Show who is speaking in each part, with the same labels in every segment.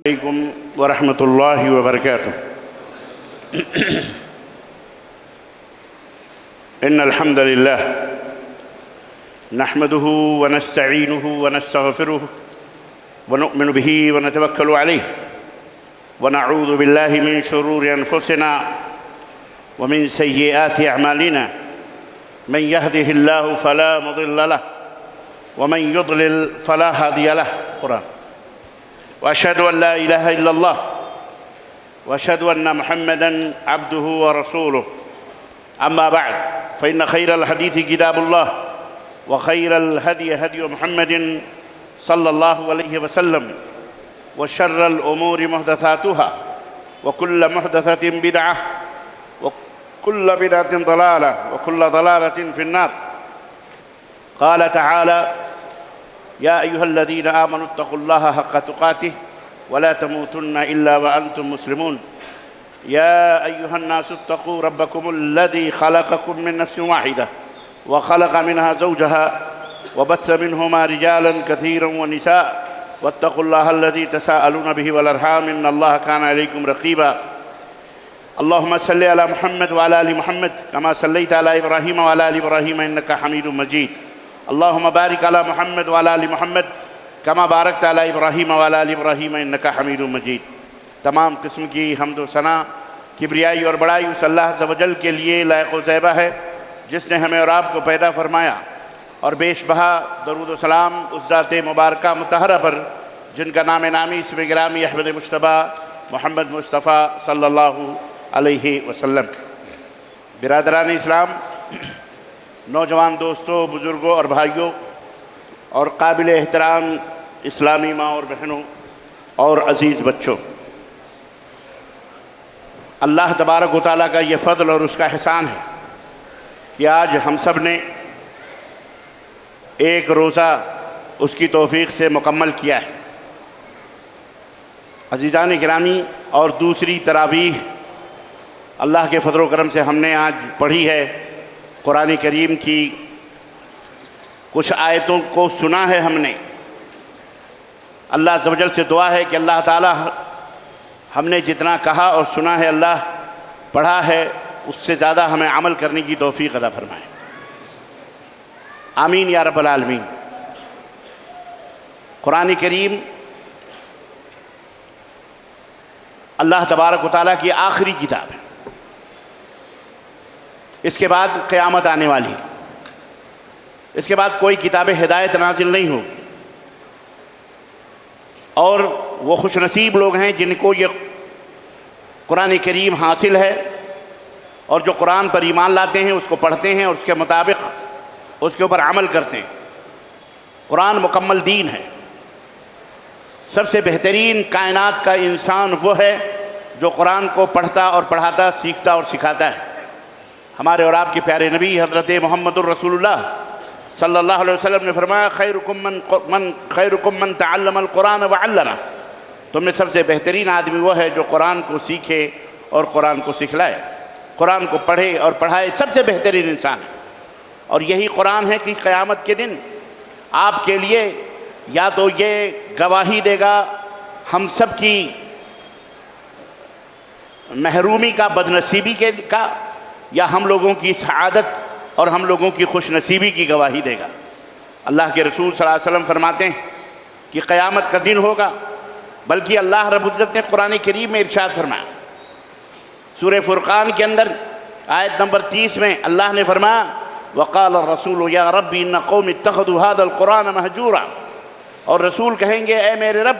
Speaker 1: عليكم ورحمة الله وبركاته. إن الحمد لله نحمده ونستعينه ونستغفره ونؤمن به ونتوكل عليه ونعوذ بالله من شرور أنفسنا ومن سيئات أعمالنا من يهده الله فلا مضل له ومن يضلل فلا هادي له. قرآن. وأشهد أن لا إله إلا الله وأشهد أن محمدًا عبده ورسوله. أما بعد فإن خير الحديث كتاب الله وخير الهدي هدي محمد صلى الله عليه وسلم وشر الأمور محدثاتها وكل محدثة بدعة وكل بدعة ضلالة وكل ضلالة في النار. قال تعالى: يا أيها الذين آمنوا اتقوا الله حق تقاته ولا تموتن إلا وأنتم مسلمون. يا أيها الناس اتقوا ربكم الذي خلقكم من نفس واحدة وخلق منها زوجها وبث منهما رجالا كثيرا ونساء واتقوا الله الذي تساءلون به والأرحام إن الله كان عليكم رقيبا. اللهم صل على محمد وعلى آل محمد كما صليت على إبراهيم وعلى آل إبراهيم إنك حميد مجيد. اللهم بارك على محمد وعلى آل محمد كما باركت على إبراهيم وعلى آل إبراهيم إنك حميد مجيد. تمام قسم کی حمد و ثنا کبریائی اور بڑائی اس اللہ عز و جل کے لیے لائق و زیبہ ہے جس نے ہمیں اور آپ کو پیدا فرمایا، اور بیش بہا درود و سلام اس ذات مبارکہ مطہرہ پر جن کا نام نامی اسم گرامی احمد مجتبیٰ محمد مصطفیٰ صلی اللہ علیہ وسلم. برادران اسلام، نوجوان دوستوں، بزرگوں اور بھائیوں اور قابل احترام اسلامی ماں اور بہنوں اور عزیز بچوں، اللہ تبارک و تعالیٰ کا یہ فضل اور اس کا احسان ہے کہ آج ہم سب نے ایک روزہ اس کی توفیق سے مکمل کیا ہے. عزیزان گرامی، اور دوسری تراویح اللہ کے فضل و کرم سے ہم نے آج پڑھی ہے. قرآن کریم کی کچھ آیتوں کو سنا ہے ہم نے. اللہ عز و جل سے دعا ہے کہ اللہ تعالیٰ ہم نے جتنا کہا اور سنا ہے، اللہ پڑھا ہے، اس سے زیادہ ہمیں عمل کرنے کی توفیق عطا فرمائے. آمین یا رب العالمین. قرآن کریم اللہ تبارک و تعالیٰ کی آخری کتاب ہے. اس کے بعد قیامت آنے والی ہے. اس کے بعد کوئی کتاب ہدایت نازل نہیں ہوگی، اور وہ خوش نصیب لوگ ہیں جن کو یہ قرآن کریم حاصل ہے اور جو قرآن پر ایمان لاتے ہیں، اس کو پڑھتے ہیں اور اس کے مطابق اس کے اوپر عمل کرتے ہیں. قرآن مکمل دین ہے. سب سے بہترین کائنات کا انسان وہ ہے جو قرآن کو پڑھتا اور پڑھاتا، سیکھتا اور سکھاتا ہے. ہمارے اور آپ کے پیارے نبی حضرت محمد الرسول اللہ صلی اللہ علیہ وسلم نے فرمایا: خیرکم من تعلم القرآن وعلمہ. تم میں سب سے بہترین آدمی وہ ہے جو قرآن کو سیکھے اور قرآن کو سکھلائے، قرآن کو پڑھے اور پڑھائے. سب سے بہترین انسان ہے. اور یہی قرآن ہے کہ قیامت کے دن آپ کے لیے یا تو یہ گواہی دے گا ہم سب کی محرومی کا، بدنصیبی کا، یا ہم لوگوں کی سعادت اور ہم لوگوں کی خوش نصیبی کی گواہی دے گا. اللہ کے رسول صلی اللہ علیہ وسلم فرماتے ہیں کہ قیامت کا دن ہوگا، بلکہ اللہ رب العزت نے قرآن کریم میں ارشاد فرمایا. سورہ فرقان کے اندر آیت نمبر 30 میں اللہ نے فرمایا: وقال الرسول یا ربی ان قوم اتخذوا هذا القرآن مہجورا. اور رسول کہیں گے: اے میرے رب،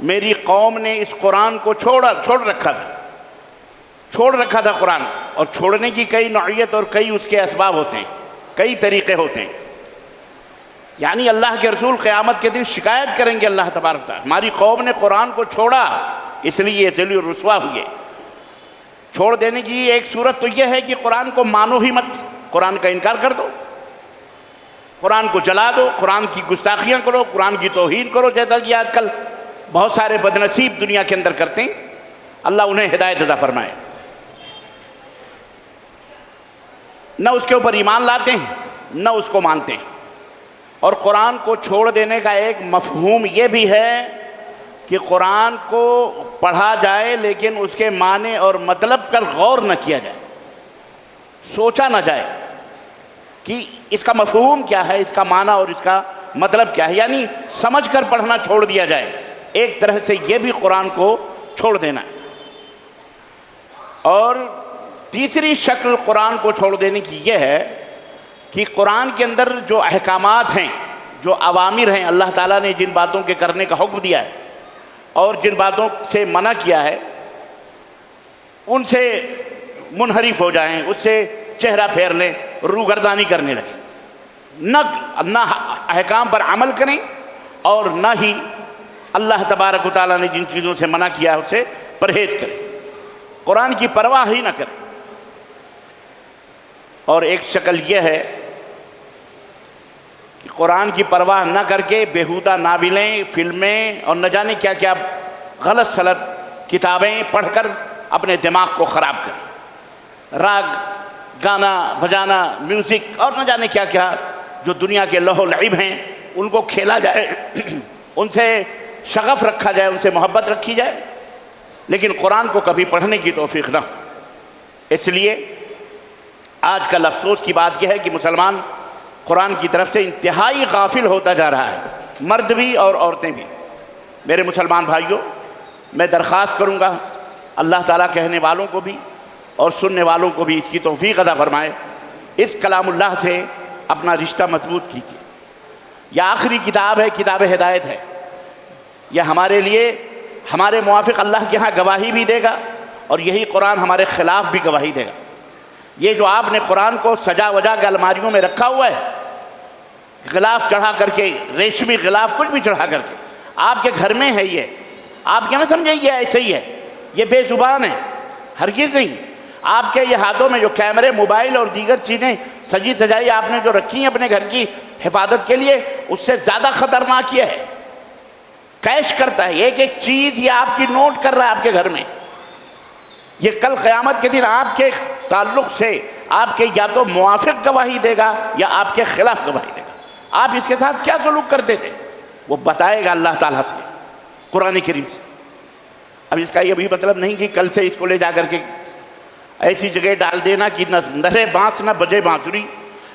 Speaker 1: میری قوم نے اس قرآن کو چھوڑ رکھا تھا قرآن. اور چھوڑنے کی کئی نوعیت اور کئی اس کے اسباب ہوتے ہیں، کئی طریقے ہوتے ہیں. یعنی اللہ کے رسول قیامت کے دن شکایت کریں گے اللہ تبارک تعالیٰ: ہماری قوم نے قرآن کو چھوڑا، اس لیے یہ ذلیل و رسوا ہوئے. چھوڑ دینے کی ایک صورت تو یہ ہے کہ قرآن کو مانو ہی مت، قرآن کا انکار کر دو، قرآن کو جلا دو، قرآن کی گستاخیاں کرو، قرآن کی توہین کرو، جیسا کہ آج کل بہت سارے بدنصیب دنیا کے اندر کرتے ہیں. اللہ انہیں ہدایت عطا فرمائے. نہ اس کے اوپر ایمان لاتے ہیں، نہ اس کو مانتے ہیں. اور قرآن کو چھوڑ دینے کا ایک مفہوم یہ بھی ہے کہ قرآن کو پڑھا جائے لیکن اس کے معنی اور مطلب پر غور نہ کیا جائے، سوچا نہ جائے کہ اس کا مفہوم کیا ہے، اس کا معنی اور اس کا مطلب کیا ہے، یعنی سمجھ کر پڑھنا چھوڑ دیا جائے۔ ایک طرح سے یہ بھی قرآن کو چھوڑ دینا ہے۔ اور تیسری شکل قرآن کو چھوڑ دینے کی یہ ہے کہ قرآن کے اندر جو احکامات ہیں، جو اوامر ہیں، اللہ تعالیٰ نے جن باتوں کے کرنے کا حکم دیا ہے اور جن باتوں سے منع کیا ہے، ان سے منحرف ہو جائیں، اس سے چہرہ پھیر لیں، روگردانی کرنے لگیں، نہ احکام پر عمل کریں اور نہ ہی اللہ تبارک و تعالیٰ نے جن چیزوں سے منع کیا ہے اس سے پرہیز کریں، قرآن کی پرواہ ہی نہ کریں۔ اور ایک شکل یہ ہے کہ قرآن کی پرواہ نہ کر کے بیہودہ ناولیں، فلمیں اور نہ جانے کیا کیا غلط سلط کتابیں پڑھ کر اپنے دماغ کو خراب کریں، راگ گانا بجانا میوزک اور نہ جانے کیا کیا جو دنیا کے لہو لعب ہیں ان کو کھیلا جائے، ان سے شغف رکھا جائے، ان سے محبت رکھی جائے، لیکن قرآن کو کبھی پڑھنے کی توفیق نہ ہو۔ اس لیے آج کل افسوس کی بات یہ ہے کہ مسلمان قرآن کی طرف سے انتہائی غافل ہوتا جا رہا ہے، مرد بھی اور عورتیں بھی۔ میرے مسلمان بھائیوں، میں درخواست کروں گا اللہ تعالیٰ کہنے والوں کو بھی اور سننے والوں کو بھی اس کی توفیق عطا فرمائے، اس کلام اللہ سے اپنا رشتہ مضبوط کیجیے۔ یہ آخری کتاب ہے، کتاب ہدایت ہے، یہ ہمارے لیے ہمارے موافق اللہ کے ہاں گواہی بھی دے گا اور یہی قرآن ہمارے خلاف بھی گواہی دے گا۔ یہ جو آپ نے قرآن کو سجا وجا کے الماریوں میں رکھا ہوا ہے، غلاف چڑھا کر کے، ریشمی غلاف کچھ بھی چڑھا کر کے آپ کے گھر میں ہے، یہ آپ کیا نہ سمجھیں یہ ایسے ہی ہے، یہ بے زبان ہے، ہرگز نہیں۔ آپ کے یہ ہاتھوں میں جو کیمرے، موبائل اور دیگر چیزیں سجی سجائی آپ نے جو رکھی ہیں اپنے گھر کی حفاظت کے لیے، اس سے زیادہ خطرناک یہ ہے، کیش کرتا ہے، ایک ایک چیز یہ آپ کی نوٹ کر رہا ہے آپ کے گھر میں۔ یہ کل قیامت کے دن آپ کے تعلق سے آپ کے یا تو موافق گواہی دے گا یا آپ کے خلاف گواہی دے گا۔ آپ اس کے ساتھ کیا سلوک کرتے تھے وہ بتائے گا اللہ تعالیٰ سے، قرآن کریم سے۔ اب اس کا یہ بھی مطلب نہیں کہ کل سے اس کو لے جا کر کے ایسی جگہ ڈال دینا کہ نہ نرے بانس نہ بجے بانسری،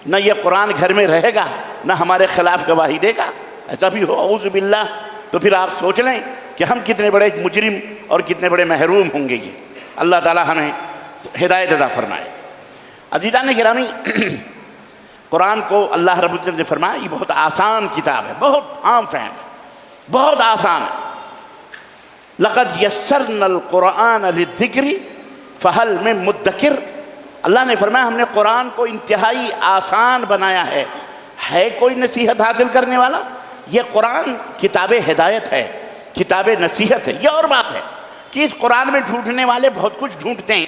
Speaker 1: نہ یہ قرآن گھر میں رہے گا نہ ہمارے خلاف گواہی دے گا، ایسا بھی ہو اعوذ باللہ، تو پھر آپ سوچ لیں کہ ہم کتنے بڑے مجرم اور کتنے بڑے محروم ہوں گے۔ یہ اللہ تعالیٰ ہمیں ہدایت عطا فرمائے۔ عزیزان گرامی، قرآن کو اللہ رب العزت نے فرمایا یہ بہت آسان کتاب ہے، بہت عام فہم ہے، بہت آسان ہے۔ لقد یسرنا القرآن للذکر فہل من مدکر، اللہ نے فرمایا ہم نے قرآن کو انتہائی آسان بنایا ہے کوئی نصیحت حاصل کرنے والا؟ یہ قرآن کتاب ہدایت ہے، کتاب نصیحت ہے۔ یہ اور بات ہے کہ اس قرآن میں ڈھونڈنے والے بہت کچھ ڈھونڈتے ہیں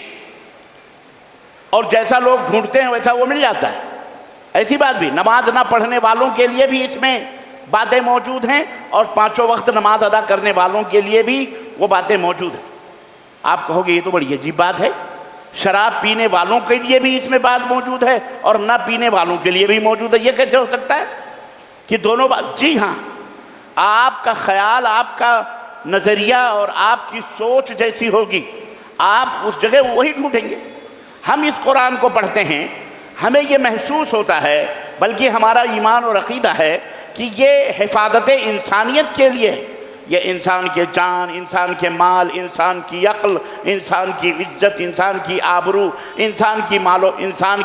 Speaker 1: اور جیسا لوگ ڈھونڈتے ہیں ویسا وہ مل جاتا ہے، ایسی بات بھی۔ نماز نہ پڑھنے والوں کے لیے بھی اس میں باتیں موجود ہیں اور پانچوں وقت نماز ادا کرنے والوں کے لیے بھی وہ باتیں موجود ہیں۔ آپ کہو گے یہ تو بڑی عجیب بات ہے، شراب پینے والوں کے لیے بھی اس میں بات موجود ہے اور نہ پینے والوں کے لیے بھی موجود ہے، یہ کیسے ہو سکتا ہے کہ دونوں بات؟ جی ہاں، آپ کا خیال، آپ کا نظریہ اور آپ کی سوچ جیسی ہوگی آپ اس جگہ وہی ڈھونڈیں گے۔ ہم اس قرآن کو پڑھتے ہیں، ہمیں یہ محسوس ہوتا ہے، بلکہ ہمارا ایمان اور عقیدہ ہے کہ یہ حفاظت انسانیت کے لیے، یہ انسان کے جان، انسان کے مال، انسان کی عقل، انسان کی عزت، انسان کی آبرو، انسان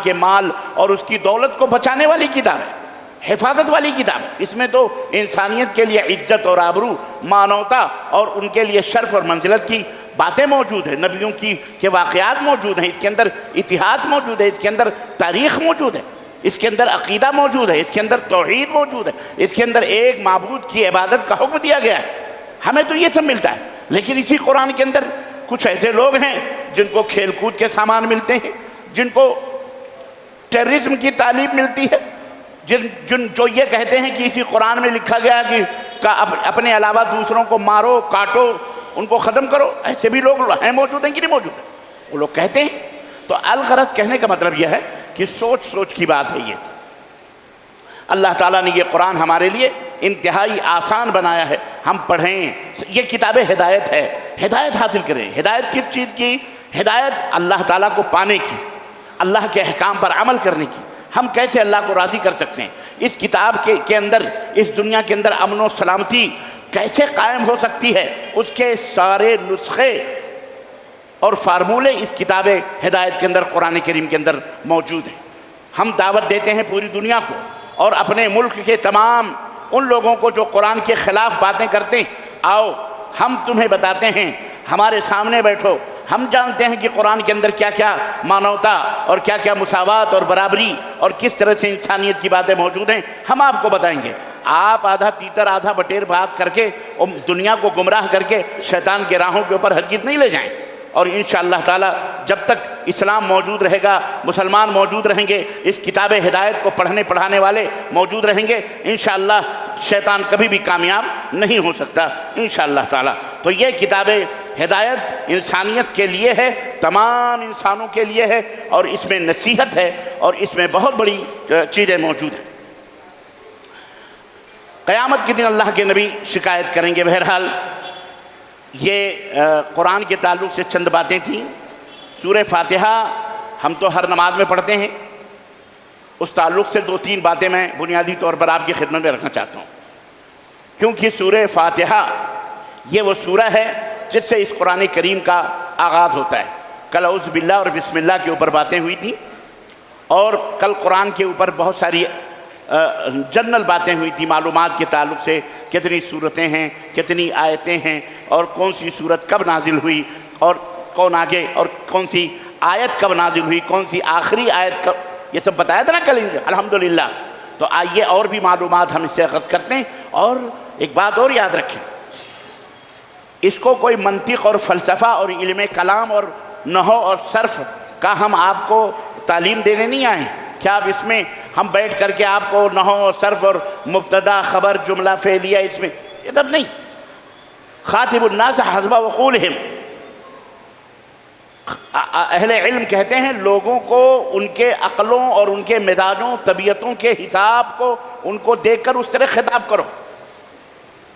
Speaker 1: کے مال اور اس کی دولت کو بچانے والی کتاب ہے، حفاظت والی کتاب ہے۔ اس میں تو انسانیت کے لیے عزت اور آبرو، مانوتا اور ان کے لیے شرف اور منزلت کی باتیں موجود ہیں، نبیوں کے واقعات موجود ہیں، اس کے اندر اتہاس موجود ہے، اس کے اندر تاریخ موجود ہے، اس کے اندر عقیدہ موجود ہے، اس کے اندر توحید موجود ہے، اس کے اندر ایک معبود کی عبادت کا حکم دیا گیا ہے۔ ہمیں تو یہ سب ملتا ہے، لیکن اسی قرآن کے اندر کچھ ایسے لوگ ہیں جن کو کھیل کود کے سامان ملتے ہیں، جن کو ٹیررزم کی تعلیم ملتی ہے، جو یہ کہتے ہیں کہ اسی قرآن میں لکھا گیا کہ اپنے علاوہ دوسروں کو مارو، کاٹو، ان کو ختم کرو۔ ایسے بھی لوگ ہیں، موجود ہیں کہ نہیں موجود ہیں؟ وہ لوگ کہتے ہیں۔ تو الغرض کہنے کا مطلب یہ ہے کہ سوچ کی بات ہے۔ یہ اللہ تعالیٰ نے یہ قرآن ہمارے لیے انتہائی آسان بنایا ہے، ہم پڑھیں۔ یہ کتاب ہدایت ہے، ہدایت حاصل کریں۔ ہدایت کس چیز کی؟ ہدایت اللہ تعالیٰ کو پانے کی، اللہ کے احکام پر عمل کرنے کی۔ ہم کیسے اللہ کو راضی کر سکتے ہیں؟ اس کتاب کے اندر، اس دنیا کے اندر امن و سلامتی کیسے قائم ہو سکتی ہے، اس کے سارے نسخے اور فارمولے اس کتاب ہدایت کے اندر، قرآن کریم کے اندر موجود ہیں۔ ہم دعوت دیتے ہیں پوری دنیا کو اور اپنے ملک کے تمام ان لوگوں کو جو قرآن کے خلاف باتیں کرتے ہیں، آؤ ہم تمہیں بتاتے ہیں، ہمارے سامنے بیٹھو، ہم جانتے ہیں کہ قرآن کے اندر کیا کیا مانوتا اور کیا کیا مساوات اور برابری اور کس طرح سے انسانیت کی باتیں موجود ہیں، ہم آپ کو بتائیں گے۔ آپ آدھا تیتر آدھا بٹیر بات کر کے اور دنیا کو گمراہ کر کے شیطان کے راہوں کے اوپر ہرگز نہیں لے جائیں۔ اور انشاءاللہ تعالی جب تک اسلام موجود رہے گا، مسلمان موجود رہیں گے، اس کتاب ہدایت کو پڑھنے پڑھانے والے موجود رہیں گے، انشاءاللہ شیطان کبھی بھی کامیاب نہیں ہو سکتا انشاءاللہ تعالی۔ تو یہ کتاب ہدایت انسانیت کے لیے ہے، تمام انسانوں کے لیے ہے، اور اس میں نصیحت ہے اور اس میں بہت بڑی چیزیں موجود ہیں۔ قیامت کے دن اللہ کے نبی شکایت کریں گے۔ بہرحال یہ قرآن کے تعلق سے چند باتیں تھیں۔ سورہ فاتحہ ہم تو ہر نماز میں پڑھتے ہیں، اس تعلق سے 2-3 باتیں میں بنیادی طور پر آپ کی خدمت میں رکھنا چاہتا ہوں، کیونکہ سورہ فاتحہ یہ وہ سورہ ہے جس سے اس قرآن کریم کا آغاز ہوتا ہے۔ کل اعوذ باللہ اور بسم اللہ کے اوپر باتیں ہوئی تھیں، اور کل قرآن کے اوپر بہت ساری جنرل باتیں ہوئی تھیں، معلومات کے تعلق سے، کتنی صورتیں ہیں، کتنی آیتیں ہیں، اور کون سی صورت کب نازل ہوئی، اور کون آگے، اور کون سی آیت کب نازل ہوئی، کون سی آخری آیت کب، یہ سب بتایا تھا نا کل الحمدللہ۔ تو آئیے اور بھی معلومات ہم اس سے اخذ کرتے ہیں۔ اور ایک بات اور یاد رکھیں، اس کو کوئی منطق اور فلسفہ اور علم کلام اور نحو اور صرف کا ہم آپ کو تعلیم دینے نہیں آئے ہیں۔ کیا اب اس میں ہم بیٹھ کر کے آپ کو نحو اور صرف اور مبتدا خبر جملہ فعلیہ اس میں یہ سب نہیں۔ خاطب الناس حسب عقولہم، اہل علم کہتے ہیں لوگوں کو ان کے عقلوں اور ان کے مزاجوں طبیعتوں کے حساب کو ان کو دیکھ کر اس طرح خطاب کرو۔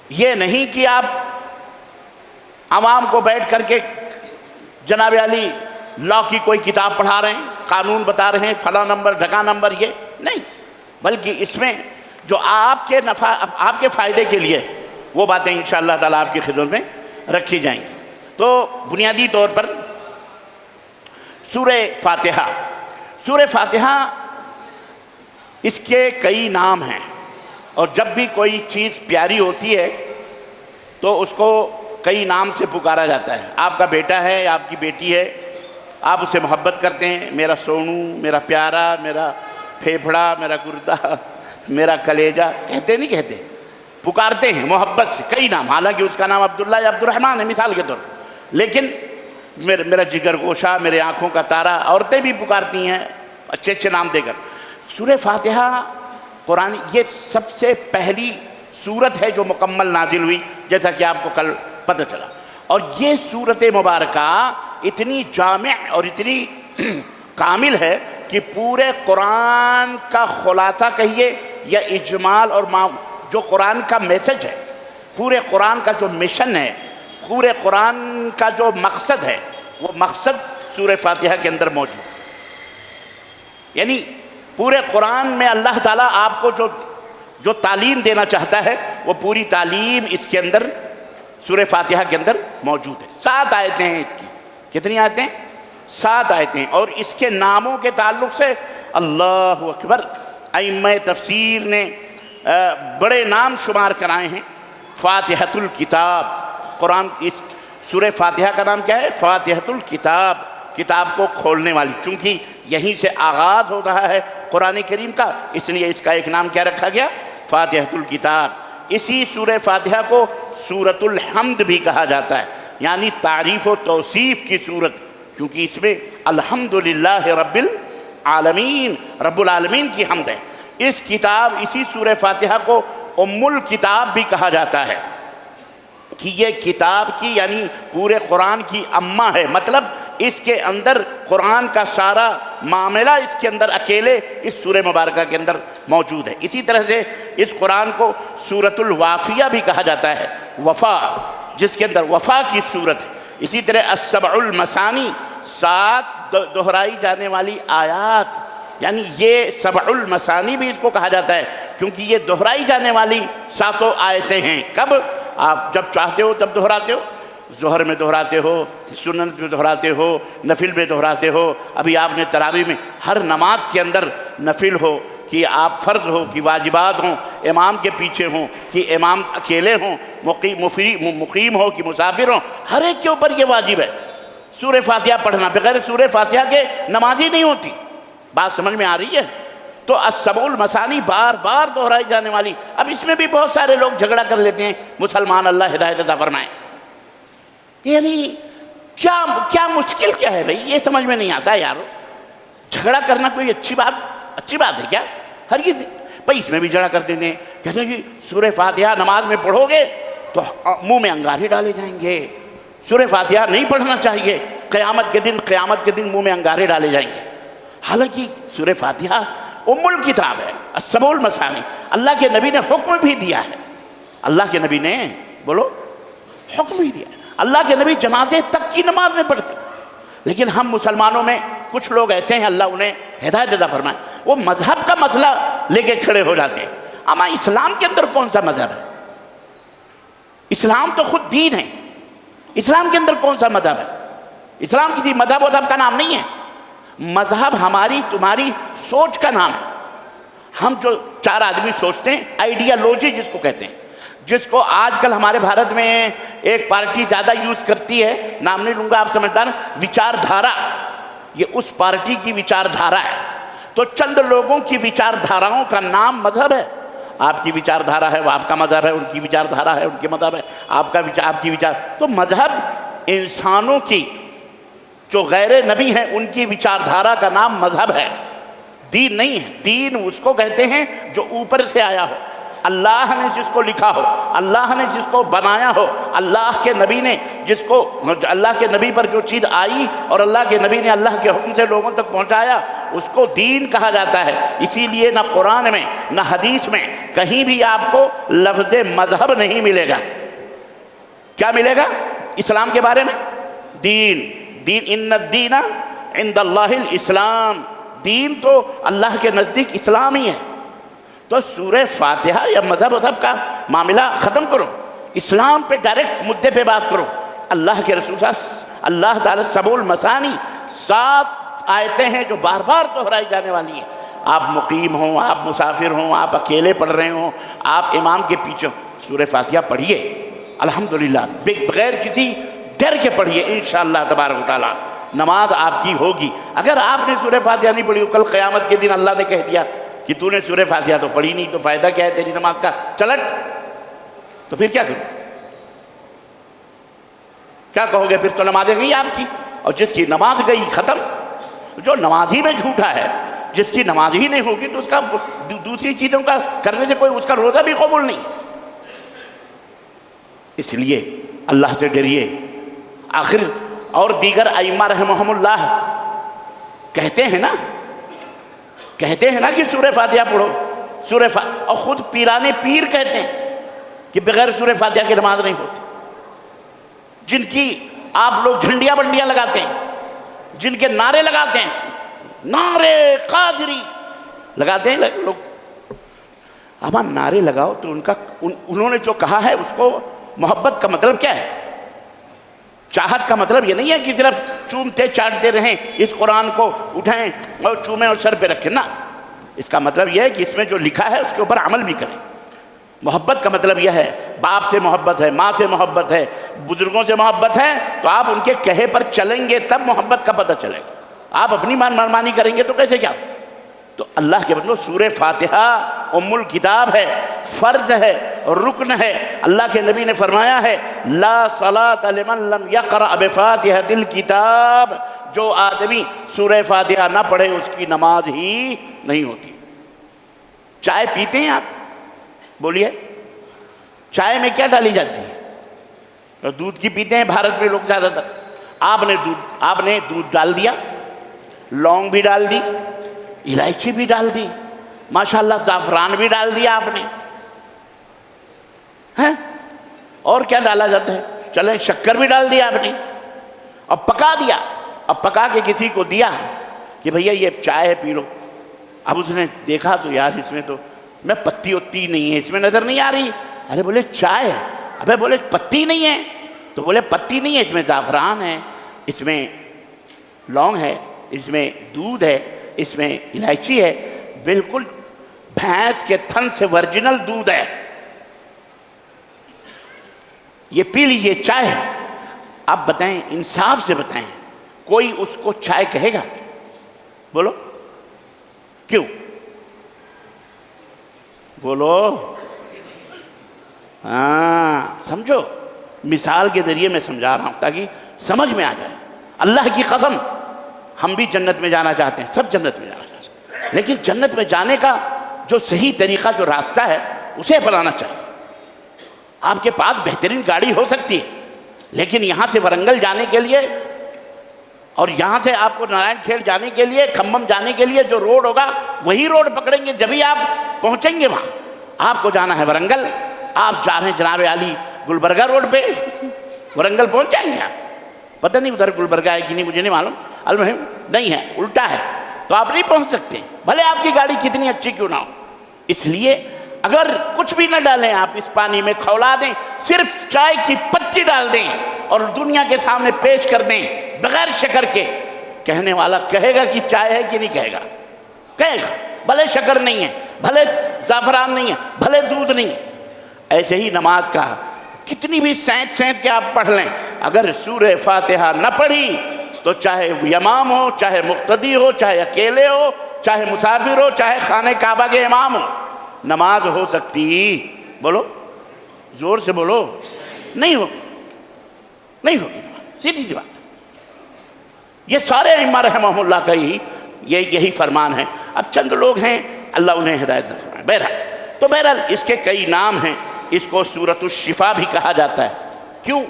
Speaker 1: یہ نہیں کہ آپ عوام کو بیٹھ کر کے جناب علی لا کی کوئی کتاب پڑھا رہے ہیں، قانون بتا رہے ہیں، فلاں نمبر ڈھکا نمبر، یہ نہیں، بلکہ اس میں جو آپ کے فائدے کے لیے وہ باتیں انشاءاللہ تعالیٰ آپ کی خدمت میں رکھی جائیں گی۔ تو بنیادی طور پر سورہ فاتحہ اس کے کئی نام ہیں، اور جب بھی کوئی چیز پیاری ہوتی ہے تو اس کو کئی نام سے پکارا جاتا ہے۔ آپ کا بیٹا ہے، آپ کی بیٹی ہے، آپ اسے محبت کرتے ہیں، میرا سونو، میرا پیارا، میرا پھیپھڑا، میرا گردہ، میرا کلیجہ، کہتے نہیں کہتے، پکارتے ہیں محبت سے کئی نام، حالانکہ اس کا نام عبداللہ یا عبدالرحمن ہے مثال کے طور پر، لیکن میرا جگر گوشہ، میرے آنکھوں کا تارا، عورتیں بھی پکارتی ہیں اچھے اچھے نام دے کر۔ سورہ فاتحہ قرآن یہ سب سے پہلی سورت ہے جو مکمل نازل ہوئی، جیسا کہ آپ کو کل پتہ چلا، اور یہ سورت مبارکہ اتنی جامع اور اتنی کامل ہے کہ پورے قرآن کا خلاصہ کہیے یا اجمال اور جو قرآن کا میسج ہے، پورے قرآن کا جو مشن ہے، پورے قرآن کا جو مقصد ہے، وہ مقصد سورہ فاتحہ کے اندر موجود ہے۔ یعنی پورے قرآن میں اللہ تعالیٰ آپ کو جو تعلیم دینا چاہتا ہے، وہ پوری تعلیم اس کے اندر سورہ فاتحہ کے اندر موجود ہے۔ 7 آیتیں ہیں اس کی، کتنی آیتیں؟ 7 آیتیں، اور اس کے ناموں کے تعلق سے اللہ اکبر، ائمہ تفسیر نے بڑے نام شمار کرائے ہیں۔ فاتحۃ الکتاب، قرآن اس سورہ فاتحہ کا نام کیا ہے؟ فاتحۃ الکتاب، کتاب کو کھولنے والی، چونکہ یہیں سے آغاز ہو رہا ہے قرآن کریم کا، اس لیے اس کا ایک نام کیا رکھا گیا؟ فاتحۃ الکتاب۔ اسی سورہ فاتحہ کو سورۃ الحمد بھی کہا جاتا ہے، یعنی تعریف و توصیف کی سورت، کیونکہ اس میں الحمدللہ رب العالمین، رب العالمین کی حمد ہے۔ اسی سورہ فاتحہ کو ام الکتاب بھی کہا جاتا ہے، کہ یہ کتاب کی یعنی پورے قرآن کی اماں ہے، مطلب اس کے اندر قرآن کا سارا معاملہ اس کے اندر اکیلے اس سورہ مبارکہ کے اندر موجود ہے۔ اسی طرح سے اس قرآن کو سورۃ الوافیہ بھی کہا جاتا ہے، وفا، جس کے اندر وفا کی صورت ہے۔ اسی طرح السبع المثانی، 7 دہرائی جانے والی آیات، یعنی یہ سبع المثانی بھی اس کو کہا جاتا ہے کیونکہ یہ دہرائی جانے والی 7 آیتیں ہیں۔ کب؟ آپ جب چاہتے ہو تب دہراتے ہو، ظہر میں دہراتے ہو، سنت میں دہراتے ہو، نفل میں دہراتے ہو۔ ابھی آپ نے تراویح میں ہر نماز کے اندر نفل ہو کہ آپ فرض ہو کہ واجبات ہوں، امام کے پیچھے ہوں کہ امام اکیلے ہوں، مقیم ہو کہ مسافر ہوں، ہر ایک کے اوپر یہ واجب ہے سورہ فاتحہ پڑھنا۔ بغیر سورہ فاتحہ کے نماز ہی نہیں ہوتی۔ بات سمجھ میں آ رہی ہے؟ تو السبع المثانی بار بار دہرائی جانے والی۔ اب اس میں بھی بہت سارے لوگ جھگڑا کر لیتے ہیں، مسلمان اللہ ہدایت عطا فرمائے، یعنی کیا مشکل کیا ہے بھائی؟ یہ سمجھ میں نہیں آتا ہے یارو۔ جھگڑا کرنا کوئی اچھی بات ہے کیا؟ ہرگز بھائی اس میں بھی جھگڑا کر دیتے ہیں، کہتے ہیں کہ سورہ فاتحہ نماز میں پڑھو گے تو منہ میں انگارے ڈالے جائیں گے، سورہ فاتحہ نہیں پڑھنا چاہیے، قیامت کے دن منہ میں انگارے ڈالے جائیں گے۔ حالانکہ سورہ فاتحہ ام الکتاب ہے، السبع المثانی۔ اللہ کے نبی نے حکم بھی دیا ہے، اللہ کے نبی نے بولو حکم بھی دیا ہے۔ اللہ کے نبی جنازے تک کی نماز میں پڑھتے، لیکن ہم مسلمانوں میں کچھ لوگ ایسے ہیں، اللہ انہیں ہدایت عطا فرمائے، وہ مذہب کا مسئلہ لے کے کھڑے ہو جاتے ہیں۔ اما اسلام کے اندر کون سا مذہب ہے؟ اسلام تو خود دین ہے، اسلام کے اندر کون سا مذہب ہے؟ اسلام کسی مذہب کا نام نہیں ہے۔ مذہب ہماری تمہاری سوچ کا نام ہے۔ ہم جو 4 آدمی سوچتے ہیں، آئیڈیالوجی جس کو کہتے ہیں، جس کو آج کل ہمارے بھارت میں ایک پارٹی زیادہ یوز کرتی ہے، نام نہیں لوں گا آپ سمجھدار، وچار دھارا، یہ اس پارٹی کی وچار دھارا ہے۔ تو چند لوگوں کی وچار دھاراؤں کا نام مذہب ہے۔ آپ کی وچار دھارا ہے وہ آپ کا مذہب ہے، ان کی وچار دھارا ہے ان کے مذہب ہے، آپ کی وچار۔ تو مذہب انسانوں کی جو غیر نبی ہیں ان کی وچار دھارا کا نام مذہب ہے، دین نہیں ہے۔ دین اس کو کہتے ہیں جو اوپر سے آیا ہو، اللہ نے جس کو لکھا ہو، اللہ نے جس کو بنایا ہو، اللہ کے نبی نے جس کو، اللہ کے نبی پر جو چیز آئی اور اللہ کے نبی نے اللہ کے حکم سے لوگوں تک پہنچایا، اس کو دین کہا جاتا ہے۔ اسی لیے نہ قرآن میں نہ حدیث میں کہیں بھی آپ کو لفظ مذہب نہیں ملے گا۔ کیا ملے گا اسلام کے بارے میں؟ دین۔ ان الدین عند اللہ الاسلام، دین تو اللہ کے نزدیک اسلام ہی ہے۔ تو سورہ فاتحہ یا مذہب کا معاملہ ختم کرو، اسلام پہ ڈائریکٹ مدے پہ بات کرو۔ اللہ کے رسول اللہ تعالیٰ سبع المثانی 7 آیتیں ہیں جو بار بار دہرائی جانے والی ہیں۔ آپ مقیم ہوں، آپ مسافر ہوں، آپ اکیلے پڑھ رہے ہوں، آپ امام کے پیچھے سورہ فاتحہ پڑھیے، الحمدللہ بغیر کسی ڈر کے پڑھیے، انشاءاللہ تبارک و تعالیٰ نماز آپ کی ہوگی۔ اگر آپ نے سورہ فاتحہ نہیں پڑھی، کل قیامت کے دن اللہ نے کہہ دیا کہ تو نے سورہ فاتحہ تو پڑھی نہیں، تو فائدہ کیا ہے تیری نماز کا؟ چلٹ، تو پھر کیا کرو؟ کیا کہو گے؟ پھر تو نمازیں گئی آپ کی، اور جس کی نماز گئی ختم۔ جو نماز ہی میں جھوٹا ہے، جس کی نماز ہی نہیں ہوگی تو اس کا دوسری چیزوں کا کرنے سے کوئی اس کا روزہ بھی قبول نہیں۔ اس لیے اللہ سے ڈریے۔ آخر اور دیگر ائمہ رحمہم اللہ کہتے ہیں نا کہ سورہ فاتحہ پڑھو، اور خود پیران پیر کہتے ہیں کہ بغیر سورہ فاتحہ کی نماز نہیں ہوتی، جن کی آپ لوگ جھنڈیاں بنڈیاں لگاتے ہیں، جن کے نعرے لگاتے ہیں، نعرے قادری لگاتے ہیں لوگ۔ اب نعرے لگاؤ تو انہوں نے جو کہا ہے اس کو محبت کا مطلب کیا ہے؟ چاہت کا مطلب یہ نہیں ہے کہ صرف چومتے چاٹتے رہیں، اس قرآن کو اٹھائیں اور چومیں اور سر پہ رکھیں، نہ۔ اس کا مطلب یہ ہے کہ اس میں جو لکھا ہے اس کے اوپر عمل بھی کریں۔ محبت کا مطلب یہ ہے، باپ سے محبت ہے، ماں سے محبت ہے، بزرگوں سے محبت ہے، تو آپ ان کے کہے پر چلیں گے تب محبت کا پتہ چلے گا۔ آپ اپنی منمانی کریں گے تو کیسے کیا؟ تو اللہ کے بندو سورہ فاتحہ ام الکتاب ہے، فرض ہے، رکن ہے۔ اللہ کے نبی نے فرمایا ہے لا صلاۃ لمن لم یقرأ بفاتحۃ الکتاب، جو آدمی سورہ فاتحہ نہ پڑھے اس کی نماز ہی نہیں ہوتی۔ چائے پیتے ہیں آپ؟ بولیے، چائے میں کیا ڈالی جاتی ہے؟ دودھ کی پیتے ہیں بھارت میں لوگ زیادہ تر، آپ نے دودھ ڈال دیا، لونگ بھی ڈال دی، الائچی بھی ڈال دی، ماشاءاللہ زعفران بھی ڈال دیا آپ نے، ہیں؟ اور کیا ڈالا جاتا ہے؟ چلیں شکر بھی ڈال دیا آپ نے، اب پکا دیا، اب پکا کے کسی کو دیا کہ بھیا یہ چائے ہے پی لو۔ اب اس نے دیکھا تو یار اس میں تو میں پتی وتی نہیں ہے، اس میں نظر نہیں آ رہی۔ ارے بولے چائے ہے، ابے بولے پتی نہیں ہے، تو بولے پتی نہیں ہے، اس میں زعفران ہے، اس میں لونگ ہے، اس میں دودھ ہے، اس میں الائچی ہے، بالکل بھینس کے تھن سے ورجنل دودھ ہے، یہ پی لیجیے چائے ہے۔ اب بتائیں، انصاف سے بتائیں، کوئی اس کو چائے کہے گا؟ بولو کیوں؟ بولو، ہاں سمجھو، مثال کے ذریعے میں سمجھا رہا ہوں تاکہ سمجھ میں آ جائے۔ اللہ کی قسم ہم بھی جنت میں جانا چاہتے ہیں، سب جنت میں جانا چاہتے ہیں، لیکن جنت میں جانے کا جو صحیح طریقہ، جو راستہ ہے، اسے اپنانا چاہیے۔ آپ کے پاس بہترین گاڑی ہو سکتی ہے، لیکن یہاں سے ورنگل جانے کے لیے اور یہاں سے آپ کو نارائن کھیڑ جانے کے لیے، کھمم جانے کے لیے جو روڈ ہوگا وہی روڈ پکڑیں گے، جبھی آپ پہنچیں گے وہاں۔ آپ کو جانا ہے ورنگل، آپ جا رہے ہیں جناب علی گلبرگہ روڈ پہ، ورنگل پہنچ جائیں گے آپ؟ پتہ نہیں ادھر گلبرگہ ہے کہ نہیں، مجھے نہیں معلوم، المہم نہیں ہے، الٹا ہے، تو آپ نہیں پہنچ سکتے بھلے آپ کی گاڑی کتنی اچھی کیوں نہ ہو۔ اس لیے اگر کچھ بھی نہ ڈالیں آپ اس پانی میں، کھولا دیں، صرف چائے کی پتی ڈال دیں اور دنیا کے سامنے پیش کر دیں بغیر شکر کے، کہنے والا کہے گا کہ چائے ہے کہ نہیں کہے گا؟ کہے گا، بھلے شکر نہیں ہے، بھلے زعفران نہیں ہے، بھلے دودھ نہیں ہے۔ ایسے ہی نماز کا کتنی بھی سینت کے آپ پڑھ لیں، اگر سورہ فاتحہ نہ پڑھی تو چاہے امام ہو، چاہے مقتدی ہو، چاہے اکیلے ہو، چاہے مسافر ہو، چاہے خانہ کعبہ کے امام ہو، نماز ہو سکتی؟ بولو زور سے بولو، نہیں ہوگی، نہیں ہوگی، سیدھی سی بات۔ یہ سارے ائمہ رحمہ اللہ کا یہی فرمان ہے۔ اب چند لوگ ہیں اللہ انہیں ہدایت نہ فرمائے۔ بہرحال اس کے کئی نام ہیں، اس کو سورۃ الشفا بھی کہا جاتا ہے۔ کیوں؟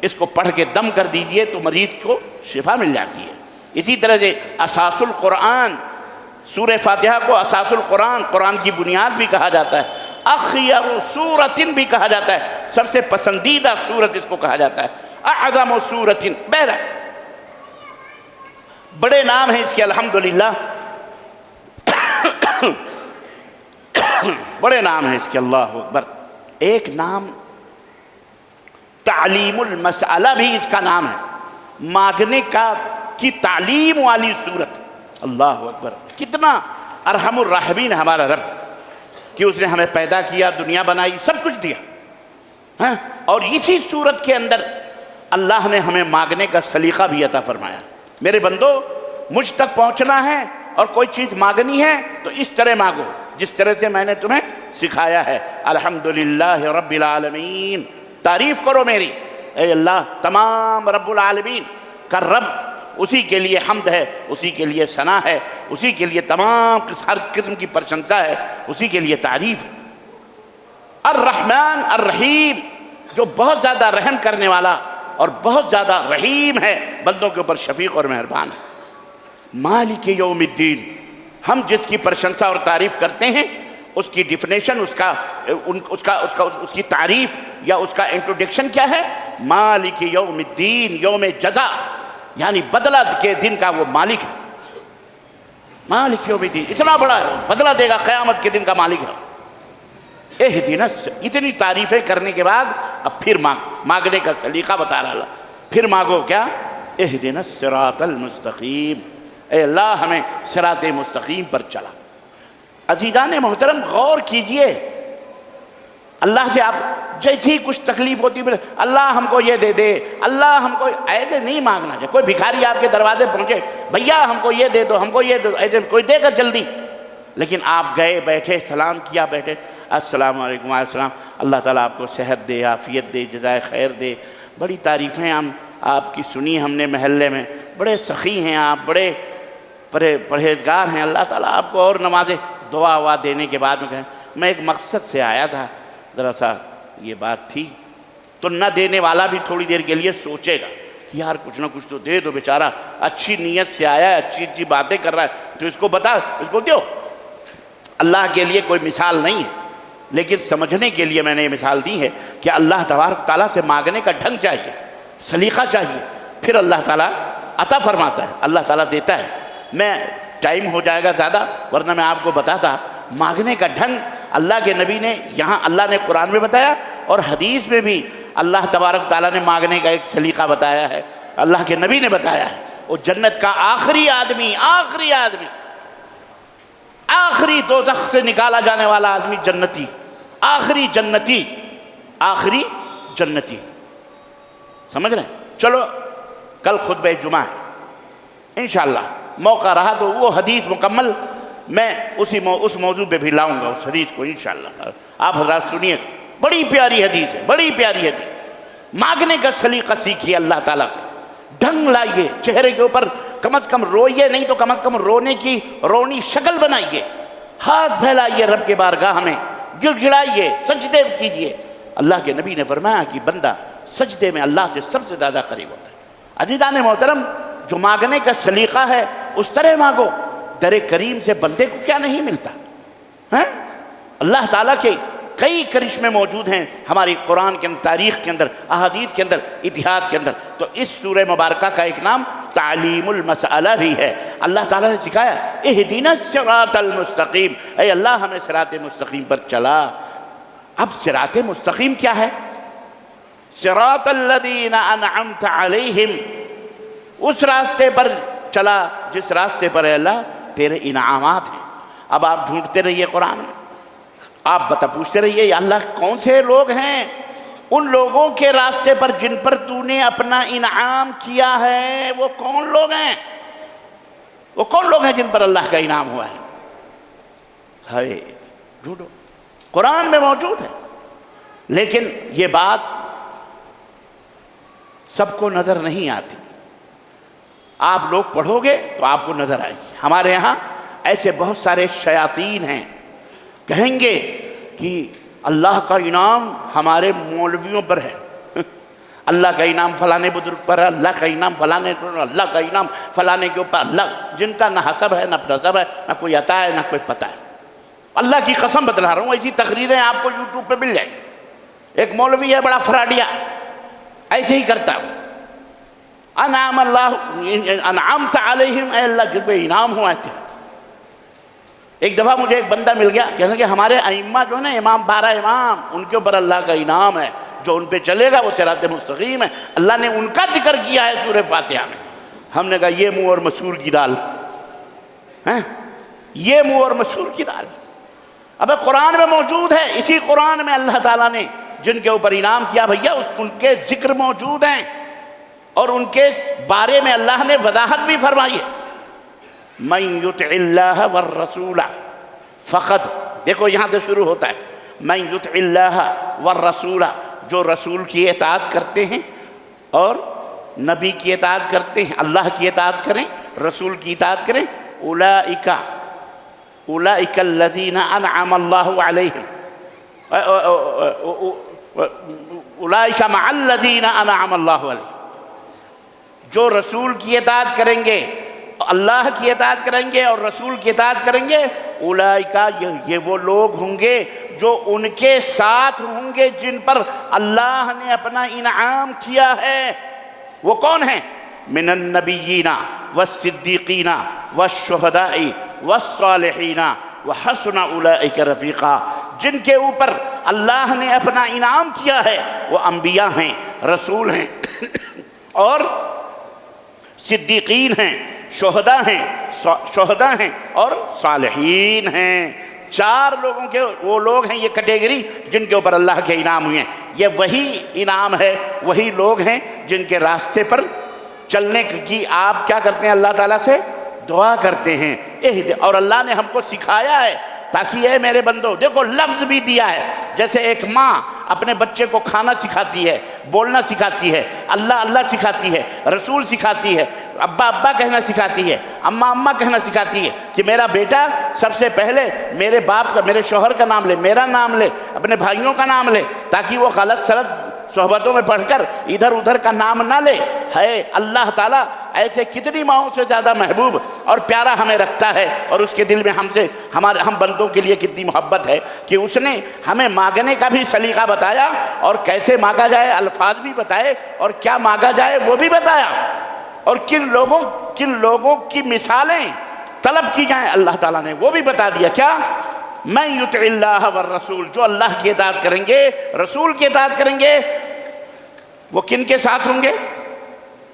Speaker 1: اس کو پڑھ کے دم کر دیجئے تو مریض کو شفا مل جاتی ہے۔ اسی طرح سے اساس القرآن، سورہ فاتحہ کو اساس القرآن، قرآن کی بنیاد بھی کہا جاتا ہے، اخیر سورۃ بھی کہا جاتا ہے، سب سے پسندیدہ سورت اس کو کہا جاتا ہے، اعظم سورۃ۔ بہرحال بڑے نام ہیں اس کے الحمدللہ، بڑے نام ہیں اس کے، اللہ اکبر۔ ایک نام تعلیم المسئلہ بھی اس کا نام ہے، مانگنے کی تعلیم والی صورت۔ اللہ اکبر، کتنا ارحم الراحمین ہے ہمارا رب کہ اس نے ہمیں پیدا کیا، دنیا بنائی، سب کچھ دیا، اور اسی صورت کے اندر اللہ نے ہمیں مانگنے کا سلیقہ بھی عطا فرمایا۔ میرے بندو، مجھ تک پہنچنا ہے اور کوئی چیز مانگنی ہے تو اس طرح مانگو جس طرح سے میں نے تمہیں سکھایا ہے۔ الحمدللہ رب العالمین، تعریف کرو میری، اے اللہ تمام رب العالمین کا رب، اسی کے لیے حمد ہے، اسی کے لیے ثنا ہے، اسی کے لیے تمام ہر قسم کی پرشنسا ہے، اسی کے لیے تعریف ہے۔ الرحمن الرحیم، جو بہت زیادہ رحم کرنے والا اور بہت زیادہ رحیم ہے، بندوں کے اوپر شفیق اور مہربان ہے۔ مالک یوم الدین، ہم جس کی پرشنسا اور تعریف کرتے ہیں اس کی ڈیفینیشن، اس کی تعریف یا اس کا انٹروڈکشن کیا ہے؟ مالک یوم الدین، یوم جزا، یعنی بدلہ کے دن کا وہ مالک ہے۔ مالک یوم الدین اتنا بڑا ہے، بدلہ دے گا، قیامت کے دن کا مالک ہے۔ اہدنا، اتنی تعریفیں کرنے کے بعد اب پھر مانگنے کا سلیقہ بتا رہا اللہ، پھر مانگو کیا؟ اہدنا الصراط المستقیم، اے اللہ ہمیں صراط مستقیم پر چلا۔ عزیزان محترم، غور کیجئے، اللہ سے آپ جیسی کچھ تکلیف ہوتی ہے، اللہ ہم کو یہ دے دے، اللہ ہم کو، ایسے نہیں مانگنا چاہیے۔ کوئی بھکاری آپ کے دروازے پہنچے، بھیا ہم کو یہ دے دو، ہم کو یہ دے دو، ایسے کوئی دے گا جلدی؟ لیکن آپ گئے، بیٹھے، سلام کیا، بیٹھے، السلام علیکم، وعلیکم السلام، اللہ تعالیٰ آپ کو صحت دے، عافیت دے، جزائے خیر دے۔ بڑی تعریفیں آپ کی سنی ہم نے محلے میں، بڑے سخی ہیں آپ، بڑے پرہیزگار ہیں، اللہ تعالیٰ آپ کو اور نمازیں، دعا دینے کے بعد میں کہیں میں ایک مقصد سے آیا تھا، ذرا سا یہ بات تھی، تو نہ دینے والا بھی تھوڑی دیر کے لیے سوچے گا، کہ یار کچھ نہ کچھ تو دے دو، بیچارہ اچھی نیت سے آیا ہے، اچھی اچھی باتیں کر رہا ہے، تو اس کو بتا، اس کو دو۔ اللہ کے لیے کوئی مثال نہیں ہے، لیکن سمجھنے کے لیے میں نے یہ مثال دی ہے کہ اللہ تبارک تعالیٰ سے مانگنے کا ڈھنگ چاہیے، سلیقہ چاہیے، پھر اللہ تعالیٰ عطا فرماتا ہے، اللہ تعالیٰ دیتا ہے۔ میں ٹائم ہو جائے گا زیادہ، ورنہ میں آپ کو بتاتا مانگنے کا ڈھنگ اللہ کے نبی نے، یہاں اللہ نے قرآن میں بتایا اور حدیث میں بھی اللہ تبارک تعالیٰ نے مانگنے کا ایک سلیقہ بتایا ہے، اللہ کے نبی نے بتایا ہے۔ وہ جنت کا آخری آدمی، آخری دوزخ سے نکالا جانے والا آدمی جنتی، آخری جنتی، سمجھ رہے ہیں؟ چلو کل خطبہ جمعہ ہے، انشاءاللہ موقع رہا تو وہ حدیث مکمل میں اس موضوع پہ بھی لاؤں گا، اس حدیث کو انشاءاللہ آپ حضرات سنیے، بڑی پیاری حدیث ہے، بڑی پیاری حدیث۔ مانگنے کا سلیقہ سیکھیے اللہ تعالیٰ سے، ڈھنگ لائیے، چہرے کے اوپر کم از کم روئیے نہیں تو کم از کم رونے کی رونی شکل بنائیے، ہاتھ پھیلائیے رب کے بارگاہ میں، گڑ گڑائیے، سجدے کیجیے۔ اللہ کے نبی نے فرمایا کہ بندہ سجدے میں اللہ سے سب سے زیادہ قریب ہوتا ہے۔ عزیزان محترم، جو مانگنے کا سلیقہ ہے اس طرح مانگو، در کریم سے بندے کو کیا نہیں ملتا ہے؟ اللہ تعالیٰ کے کئی کرشمے موجود ہیں ہماری قرآن کے اندر، تاریخ کے اندر، احادیث کے اندر، اتہاس کے اندر۔ تو اس سورہ مبارکہ کا ایک نام تعلیم المسئلہ بھی ہے۔ اللہ تعالیٰ نے سکھایا اہدنا الصراط المستقیم، اے اللہ ہمیں صراط مستقیم پر چلا۔ اب صراط مستقیم کیا ہے؟ صراط الذین انعمت علیہم، اس راستے پر چلا جس راستے پر اے اللہ تیرے انعامات ہیں۔ اب آپ ڈھونڈتے رہیے قرآن میں، آپ پوچھتے رہیے یا اللہ کون سے لوگ ہیں ان لوگوں کے راستے پر جن پر تو نے اپنا انعام کیا ہے؟ وہ کون لوگ ہیں؟ وہ کون لوگ ہیں جن پر اللہ کا انعام ہوا ہے؟ ڈھونڈو، قرآن میں موجود ہے، لیکن یہ بات سب کو نظر نہیں آتی۔ آپ لوگ پڑھو گے تو آپ کو نظر آئے گی۔ ہمارے یہاں ایسے بہت سارے شیاطین ہیں، کہیں گے کہ اللہ کا انعام ہمارے مولویوں پر ہے، اللہ کا انعام فلانے بزرگ پر ہے، اللہ کا انعام فلانے پر، اللہ کا انعام فلانے کے اوپر، اللہ جن کا نہ حسب ہے نہ نسب ہے، نہ کوئی عطا ہے نہ کوئی پتہ ہے۔ اللہ کی قسم بتلا رہا ہوں، ایسی تقریریں آپ کو یوٹیوب پہ مل جائیں گی۔ ایک مولوی ہے بڑا فراڈیا، ایسے ہی کرتا ہوں، انعام اللہ انعامت علیہم، اے اللہ جن پہ انعام ہوا ہے۔ ایک دفعہ مجھے ایک بندہ مل گیا، کہنے کہ ہمارے ائمہ جو ہے نا، امام 12 امام، ان کے اوپر اللہ کا انعام ہے، جو ان پہ چلے گا وہ صراط مستقیم ہے، اللہ نے ان کا ذکر کیا ہے سورہ فاتحہ میں۔ ہم نے کہا یہ منہ اور مسور کی دال، یہ منہ اور مسور کی دال۔ اب قرآن میں موجود ہے، اسی قرآن میں اللہ تعالیٰ نے جن کے اوپر انعام کیا بھیا ان کے ذکر موجود ہیں، اور ان کے بارے میں اللہ نے وضاحت بھی فرمائی ہے۔ من یطع اللہ والرسول فقد، دیکھو یہاں سے شروع ہوتا ہے، من یطع اللہ والرسول، جو رسول کی اطاعت کرتے ہیں اور نبی کی اطاعت کرتے ہیں، اللہ کی اطاعت کریں، رسول کی اطاعت کریں، اولئک الذین انعم اللہ علیہم، اولئک مع الذین انعم اللہ علیہم، جو رسول کی اطاعت کریں گے، اللہ کی اطاعت کریں گے اور رسول کی اطاعت کریں گے، اولئکا یہ وہ لوگ ہوں گے جو ان کے ساتھ ہوں گے جن پر اللہ نے اپنا انعام کیا ہے۔ وہ کون ہیں؟ من النبیین والصدیقین والشہداء والصالحین وحسن اولئک رفیقا، جن کے اوپر اللہ نے اپنا انعام کیا ہے وہ انبیاء ہیں، رسول ہیں اور صدیقین ہیں، شہداء ہیں اور صالحین ہیں۔ 4 لوگوں کے وہ لوگ ہیں، یہ کیٹیگری جن کے اوپر اللہ کے انعام ہوئے ہیں۔ یہ وہی انعام ہے، وہی لوگ ہیں جن کے راستے پر چلنے کی آپ کیا کرتے ہیں؟ اللہ تعالیٰ سے دعا کرتے ہیں، اور اللہ نے ہم کو سکھایا ہے تاکہ اے میرے بندو، دیکھو لفظ بھی دیا ہے، جیسے ایک ماں اپنے بچے کو کھانا سکھاتی ہے، بولنا سکھاتی ہے، اللہ اللہ سکھاتی ہے، رسول سکھاتی ہے، ابا ابا کہنا سکھاتی ہے، اماں اماں کہنا سکھاتی ہے کہ میرا بیٹا سب سے پہلے میرے باپ کا، میرے شوہر کا نام لے، میرا نام لے، اپنے بھائیوں کا نام لے، تاکہ وہ غلط سلط صحبتوں میں پڑھ کر ادھر ادھر کا نام نہ لے۔ ہے اللہ تعالیٰ ایسے کتنی ماؤں سے زیادہ محبوب اور پیارا ہمیں رکھتا ہے، اور اس کے دل میں ہم بندوں کے لیے کتنی محبت ہے کہ اس نے ہمیں مانگنے کا بھی سلیقہ بتایا، اور کیسے مانگا جائے الفاظ بھی بتائے، اور کیا مانگا جائے وہ بھی بتایا، اور کن لوگوں کی مثالیں طلب کی جائیں اللہ تعالیٰ نے وہ بھی بتا دیا۔ کیا؟ من یطع اللہ والرسول، جو اللہ کی اطاعت کریں گے، رسول کی اطاعت کریں گے، وہ کن کے ساتھ ہوں گے؟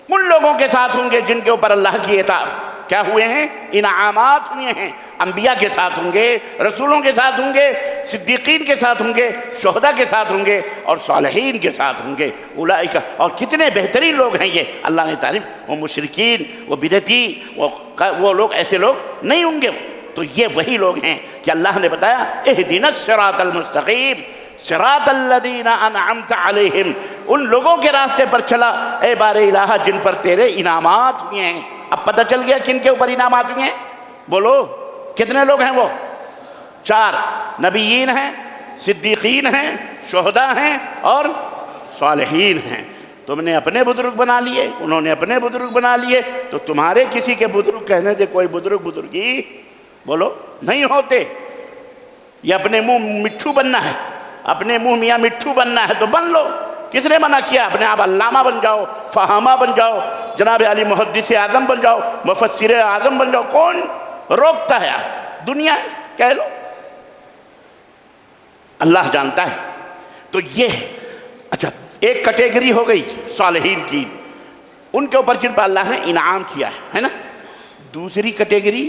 Speaker 1: ان لوگوں کے ساتھ ہوں گے جن کے اوپر اللہ کی اطاعت کیا ہوئے ہیں؟ انعامات ہوئے ہیں۔ انبیاء کے ساتھ ہوں گے، رسولوں کے ساتھ ہوں گے، صدیقین کے ساتھ ہوں گے، شہداء کے ساتھ ہوں گے، اور صالحین کے ساتھ ہوں گے۔ اولئک، اور کتنے بہترین لوگ ہیں یہ اللہ نے تعریف۔ وہ مشرکین، وہ بدعتی، وہ لوگ ایسے لوگ نہیں ہوں گے۔ تو یہ وہی لوگ ہیں کہ اللہ نے بتایا اہدنا الصراط المستقیم صراط الذین انعمت علیہم، ان لوگوں کے راستے پر چلا اے بار الہ جن پر تیرے انعامات ہوئے ہیں۔ اب پتہ چل گیا کن کے اوپر انعامات ہوئے ہیں؟ بولو کتنے لوگ ہیں وہ؟ 4 نبیین ہیں، صدیقین ہیں، شہداء ہیں، اور صالحین ہیں۔ تم نے اپنے بزرگ بنا لیے، انہوں نے اپنے بزرگ بنا لیے، تو تمہارے کسی کے بزرگ کہنے سے کوئی بزرگی بولو نہیں ہوتے۔ یہ اپنے منہ مٹھو بننا ہے، اپنے منہ میاں مٹھو بننا ہے تو بن لو۔ کس نے منع کیا؟ اپنے آپ علامہ بن جاؤ، فہامہ بن جاؤ، جناب علی محدث اعظم بن جاؤ، مفسر اعظم بن جاؤ، کون روکتا ہے؟ آپ دنیا کہہ لو، اللہ جانتا ہے۔ تو یہ اچھا ایک کیٹیگری ہو گئی صالحین کی، ان کے اوپر جن پر اللہ نے انعام کیا ہے نا۔ دوسری کیٹیگری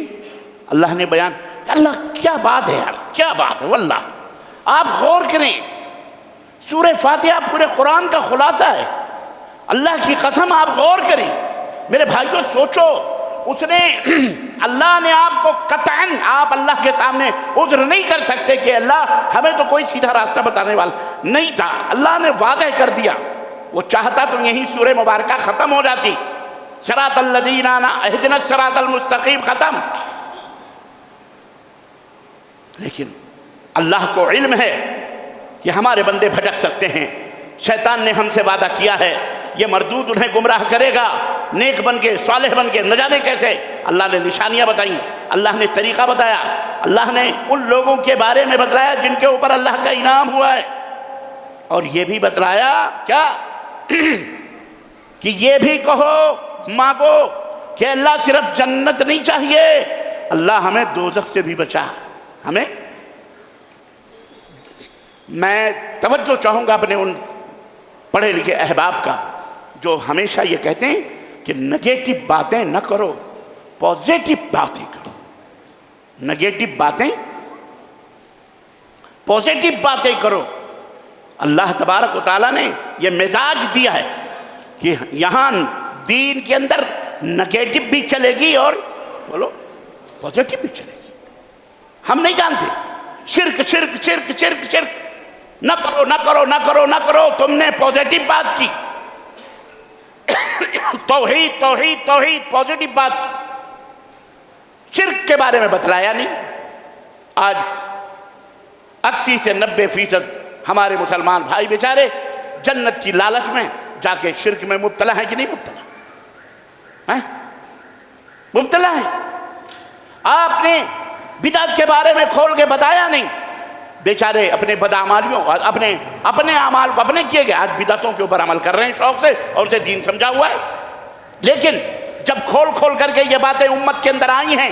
Speaker 1: اللہ نے بیان، اللہ کیا بات ہے یار، کیا بات ہے واللہ۔ آپ غور کریں، سورہ فاتحہ پورے قرآن کا خلاصہ ہے، اللہ کی قسم آپ غور کریں میرے بھائیوں، سوچو اس نے اللہ نے آپ کو قطعاً آپ اللہ کے سامنے عذر نہیں کر سکتے کہ اللہ ہمیں تو کوئی سیدھا راستہ بتانے والا نہیں تھا، اللہ نے واضح کر دیا۔ وہ چاہتا تو یہی سورہ مبارکہ ختم ہو جاتی، صراط الذین اہدنا الصراط المستقیم ختم، لیکن اللہ کو علم ہے کہ ہمارے بندے بھٹک سکتے ہیں۔ شیطان نے ہم سے وعدہ کیا ہے یہ مردود انہیں گمراہ کرے گا، نیک بن کے صالح بن کے، نہ جانے کیسے۔ اللہ نے نشانیاں بتائیں، اللہ نے طریقہ بتایا، اللہ نے ان لوگوں کے بارے میں بتلایا جن کے اوپر اللہ کا انعام ہوا ہے، اور یہ بھی بتلایا کیا کہ یہ بھی کہو مانگو کہ اللہ صرف جنت نہیں چاہیے، اللہ ہمیں دوزخ سے بھی بچا۔ ہمیں میں توجہ چاہوں گا اپنے ان پڑھے لکھے احباب کا جو ہمیشہ یہ کہتے ہیں کہ نگیٹو باتیں نہ کرو، پازیٹو باتیں کرو۔ نگیٹو باتیں، پازیٹو باتیں کرو۔ اللہ تبارک و تعالیٰ نے یہ مزاج دیا ہے کہ یہاں دین کے اندر نگیٹو بھی چلے گی اور بولو پازیٹو بھی چلے گی۔ ہم نہیں جانتے شرک شرک شرک شرک شرک، نہ کرو نہ کرو نہ کرو نہ کرو، تم نے پازیٹو بات کی، توحید توحید توحید پازیٹو بات کی، شرک کے بارے میں بتلایا نہیں۔ آج 80 سے 90% ہمارے مسلمان بھائی بیچارے جنت کی لالچ میں جا کے شرک میں مبتلا ہیں کہ نہیں مبتلا؟ مبتلا ہیں۔ آپ نے بدعت کے بارے میں کھول کے بتایا نہیں، بیچارے اپنے بدعمالیوں اپنے اعمال کو اپنے کیے گئے آج بدعتوں کے اوپر عمل کر رہے ہیں شوق سے، اور اسے دین سمجھا ہوا ہے۔ لیکن جب کھول کر کے یہ باتیں امت کے اندر آئی ہیں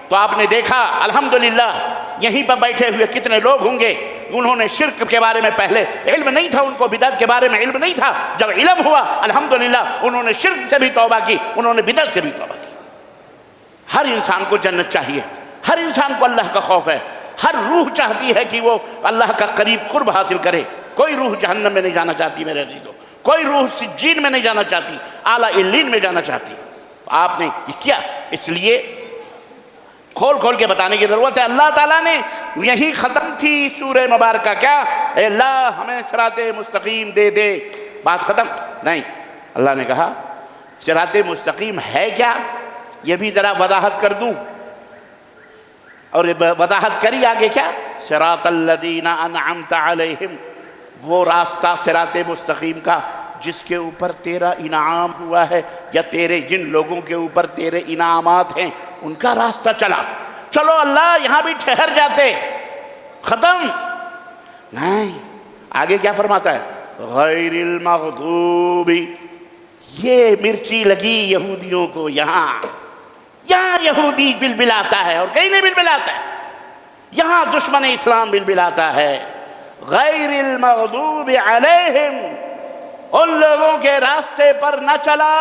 Speaker 1: تو آپ نے دیکھا الحمدللہ یہیں پر بیٹھے ہوئے کتنے لوگ ہوں گے انہوں نے شرک کے بارے میں پہلے علم نہیں تھا، ان کو بدعت کے بارے میں علم نہیں تھا، جب علم ہوا الحمدللہ انہوں نے شرک سے بھی توبہ کی، انہوں نے بدعت سے بھی توبہ کی۔ ہر انسان کو جنت چاہیے، ہر انسان کو اللہ کا خوف ہے، ہر روح چاہتی ہے کہ وہ اللہ کا قریب قرب حاصل کرے۔ کوئی روح جہنم میں نہیں جانا چاہتی میرے عزیزوں، کوئی روح سجین میں نہیں جانا چاہتی، اعلیٰ علیین میں جانا چاہتی۔ آپ نے یہ کیا، اس لیے کھول کے بتانے کی ضرورت ہے۔ اللہ تعالیٰ نے یہی ختم تھی سورہ مبارکہ، کیا اے اللہ ہمیں صراط مستقیم دے دے، بات ختم نہیں۔ اللہ نے کہا صراط مستقیم ہے کیا، یہ بھی ذرا وضاحت کر دوں، اور وضاحت کری آگے کیا، صراط الذین انعمت علیہم، وہ راستہ صراط مستقیم کا جس کے اوپر تیرا انعام ہوا ہے یا تیرے جن لوگوں کے اوپر تیرے انعامات ہیں ان کا راستہ چلا۔ چلو اللہ یہاں بھی ٹھہر جاتے، ختم نہیں۔ آگے کیا فرماتا ہے؟ غیر المغضوب، یہ مرچی لگی یہودیوں کو، یہاں یہودی بلبلاتا ہے اور کہیں نہیں بلبلاتا ہے، یہاں دشمن اسلام بلبلاتا ہے۔ غیر المغضوب علیہم، ان لوگوں کے راستے پر نہ چلا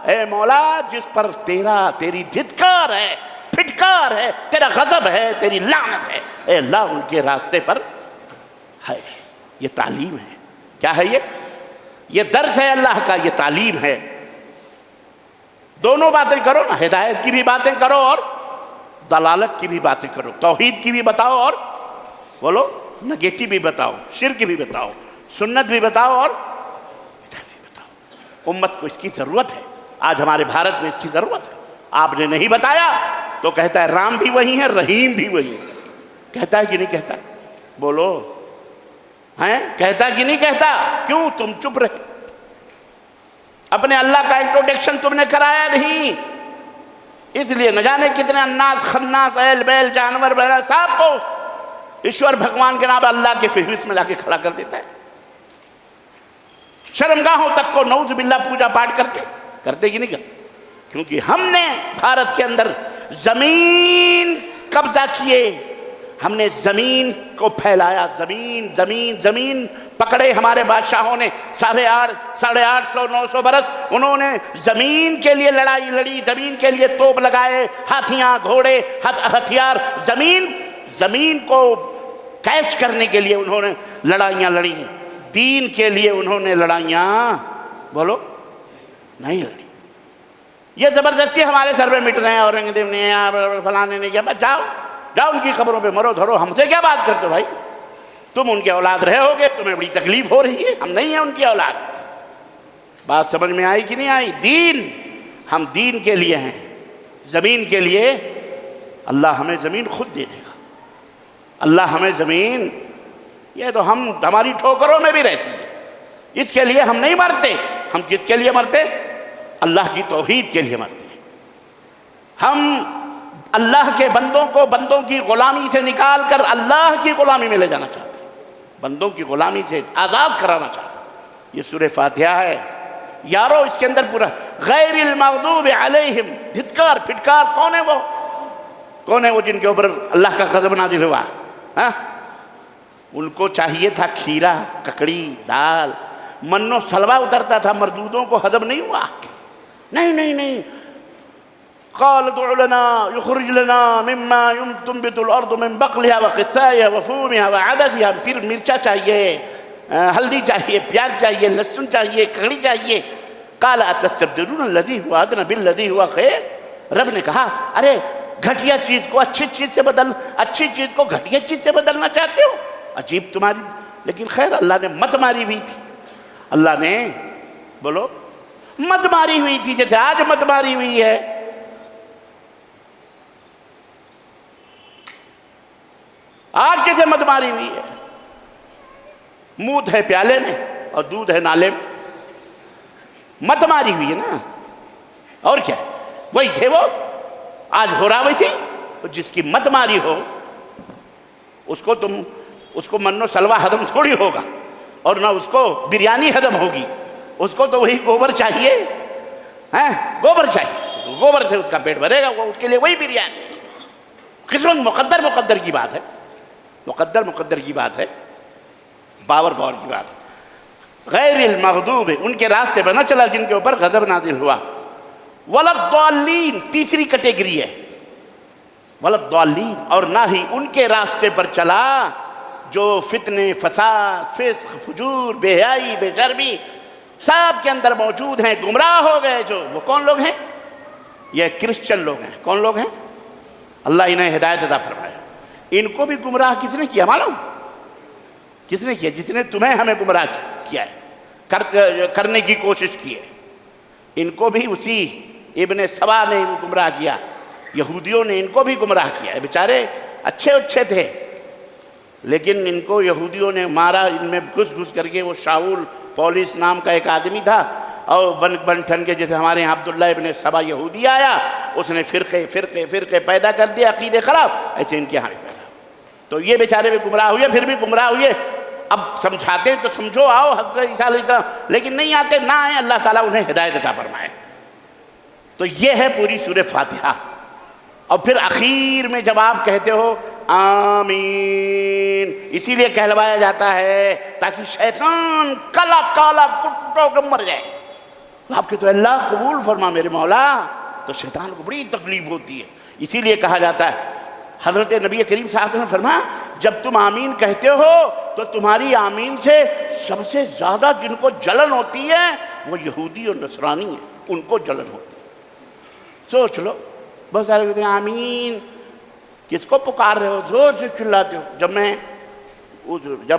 Speaker 1: اے مولا جس پر تیری دھتکار ہے، پھٹکار ہے، تیرا غضب ہے، تیری لعنت ہے، اے اللہ ان کے راستے پر ہے۔ یہ تعلیم ہے، کیا ہے یہ درس ہے اللہ کا، یہ تعلیم ہے۔ دونوں باتیں کرو نا، ہدایت کی بھی باتیں کرو اور دلالت کی بھی باتیں کرو، توحید کی بھی بتاؤ اور بولو نگیٹو بھی بتاؤ، شرک بھی بتاؤ، سنت بھی بتاؤ اور بدعت بھی بتاؤ۔ امت کو اس کی ضرورت ہے، آج ہمارے بھارت میں اس کی ضرورت ہے۔ آپ نے نہیں بتایا تو کہتا ہے رام بھی وہی ہے، رحیم بھی وہی ہے، کہتا ہے کہ نہیں کہتا؟ بولو ہیں، کہتا کہ نہیں کہتا؟ کیوں تم چپ رہے؟ اپنے اللہ کا انٹروڈکشن تم نے کرایا نہیں، اس لیے نہ جانے کتنے اناس خناس ایل بیل جانور وغیرہ سب کو ایشور بھگوان کے نام اللہ کے فہرست میں لا کے کھڑا کر دیتا ہے۔ شرمگاہوں تک کو نعوذ باللہ پوجا پاٹ کرتے کہ نہیں کرتے؟ کیونکہ ہم نے بھارت کے اندر زمین قبضہ کیے، ہم نے زمین کو پھیلایا، زمین پکڑے ہمارے بادشاہوں نے، 850 900 برس انہوں نے زمین کے لیے لڑائی لڑی، زمین کے لیے توپ لگائے، ہاتھیاں گھوڑے ہتھیار، زمین کو کیچ کرنے کے لیے انہوں نے لڑائیاں لڑی۔ دین کے لیے انہوں نے لڑائیاں بولو نہیں لڑی۔ یہ زبردستی ہمارے سر پہ مٹ رہے ہیں، اورنگزیب نے فلانے نے کیا، جاؤ ان کی خبروں پہ مرو دھرو، ہم سے کیا بات کرتے ہو بھائی؟ تم ان کے اولاد رہے ہوگے، تمہیں بڑی تکلیف ہو رہی ہے، ہم نہیں ہیں ان کی اولاد۔ بات سمجھ میں آئی کہ نہیں آئی؟ دین، ہم دین کے لیے ہیں، زمین کے لیے اللہ ہمیں زمین خود دے دے گا، اللہ ہمیں زمین، یہ تو ہماری ٹھوکروں میں بھی رہتی ہے، اس کے لیے ہم نہیں مرتے۔ ہم کس کے لیے مرتے؟ اللہ کی توحید کے لیے مرتے ہیں۔ ہم اللہ کے بندوں کو بندوں کی غلامی سے نکال کر اللہ کی غلامی میں لے جانا چاہتے ہیں، بندوں کی غلامی سے آزاد کرانا چاہتے ہیں۔ یہ سورہ فاتحہ ہے یارو، اس کے اندر پورا غیر المغضوب علیہم، دھتکار پھٹکار کون ہے وہ؟ کون ہے وہ جن کے اوپر اللہ کا غضب نازل ہوا؟ ان کو چاہیے تھا کھیرا، ککڑی، دال، من و سلوا اترتا تھا، مردودوں کو ہضم نہیں ہوا۔ نہیں، قال ادع لنا يخرج لنا مما تنبت الارض من بقلها وقثائها وفومها وعدسها، پھر مرچا چاہیے، ہلدی چاہیے، پیاز چاہیے، لہسن چاہیے، ککڑی چاہیے۔ قال اتستبدلون الذي هو ادنى بالذي هو خير، رب نے کہا ارے گھٹیا چیز کو اچھی چیز سے اچھی چیز کو گھٹیا چیز سے بدلنا چاہتے ہو؟ عجیب تمہاری، لیکن خیر اللہ نے مت ماری ہوئی تھی، اللہ نے بولو مت ماری ہوئی تھی، جیسے آج مت ماری ہوئی ہے۔ آج جیسے مت ماری ہوئی ہے، مود ہے پیالے میں اور دودھ ہے نالے میں، مت ماری ہوئی ہے نا، اور کیا وہی تھے وہ، آج ہو رہا ویسی۔ جس کی مت ماری ہو اس کو من و سلوا ہضم تھوڑی ہوگا، اور نہ اس کو بریانی ہضم ہوگی، اس کو تو وہی گوبر چاہیے، گوبر چاہیے، گوبر سے اس کا پیٹ بھرے گا، وہ اس کے لیے وہی بریانی۔ قسمت مقدر کی بات ہے، مقدر کی بات ہے، باور کی بات ہے۔ غیر المغضوب، ان کے راستے پر نہ چلا جن کے اوپر غضب نازل ہوا۔ ولضالین، تیسری کیٹیگری ہے، ولضالین، اور نہ ہی ان کے راستے پر چلا جو فتنے، فساد، فسق، فجور، بے حیائی، بے شرمی سب کے اندر موجود ہیں، گمراہ ہو گئے۔ جو وہ کون لوگ ہیں؟ یہ کرسچن لوگ ہیں۔ کون لوگ ہیں؟ اللہ انہیں ہدایت عطا فرمایا۔ ان کو بھی گمراہ کس نے کیا معلوم؟ کس نے کیا؟ جس نے تمہیں ہمیں گمراہ کیا ہے، کرنے کی کوشش کی ہے، ان کو بھی اسی ابن سبا نے گمراہ کیا، یہودیوں نے ان کو بھی گمراہ کیا ہے۔ بیچارے اچھے تھے، لیکن ان کو یہودیوں نے مارا، ان میں گھس کر کے وہ شاول پولس نام کا ایک آدمی تھا، اور بن ٹھن کے جیسے ہمارے یہاں عبداللہ ابن سبا یہودی آیا، اس نے فرقے پیدا کر دیا، عقیدے خراب، ایسے ان کے یہاں بھی پیدا۔ تو یہ بیچارے بھی گمراہ ہوئے، پھر بھی گمراہ ہوئے۔ اب سمجھاتے تو سمجھو، آؤ حضرت عیسیٰ علیہ السلام، لیکن نہیں آتے، نہ آئیں، اللہ تعالیٰ انہیں ہدایت عطا فرمائے۔ تو یہ ہے پوری سورہ فاتحہ۔ اور پھر اخیر میں جب آپ کہتے ہو آمین، اسی لیے کہلوایا جاتا ہے تاکہ شیطان کالا کٹو کے مر جائے۔ آپ کہتے ہو اللہ قبول فرما میرے مولا، تو شیطان کو بڑی تکلیف ہوتی ہے۔ اسی لیے کہا جاتا ہے، حضرت نبی کریم صلی اللہ علیہ وسلم نے فرمایا جب تم آمین کہتے ہو تو تمہاری آمین سے سب سے زیادہ جن کو جلن ہوتی ہے وہ یہودی اور نصرانی ہیں، ان کو جلن ہوتی ہے۔ سوچ لو، بہت سارے کہتے ہیں آمین، کس کو پکار رہے ہو، زور سے چلاتے ہو۔ جب